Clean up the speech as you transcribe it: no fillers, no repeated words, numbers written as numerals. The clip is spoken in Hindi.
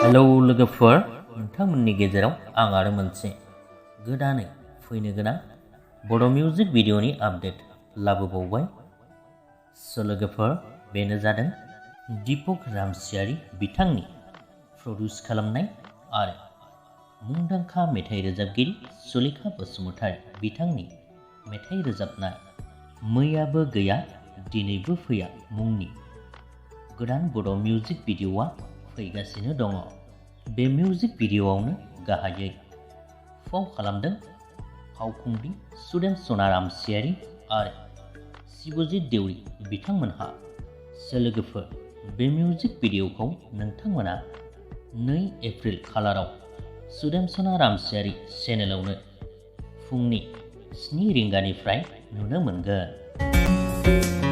हेलौ लोगोफोर, नोंथांमोननि गेजेराव आं आरो मोनसे गोदानै फैनो गोनां बड' मिउजिक भिडिअनि आपडेट लाबोबावबाय। लोगोफोर, बेनो जादों दीपक रामसियारि बिथांनि प्रडिउस खालामनाय आरो मुंदांखा मेथाइ रोजाबगिरि sulekha बसुमतारी बिथांनि मेथाइ रोजाबनाय मैयाबो गैया दिनैबो फैया मुंनि गोदान बड' मिउजिक भिडिअआ फैगासिनो दङ। बे मिउजिक भिडिअआवनो गाहायै फाव खालामदों फावखुंग्रि सुदेम रामसियारि आरो सिबजित देउरी बिथांमोनहा। लोगोफोर, बे मिउजिक भिडिअखौ नोंथांमोना 2 एप्रिल खालाराव सुदेम रामसियारि चेनेलावनो फुंनि 7 रिंगानिफ्राय नुनो मोनगोन।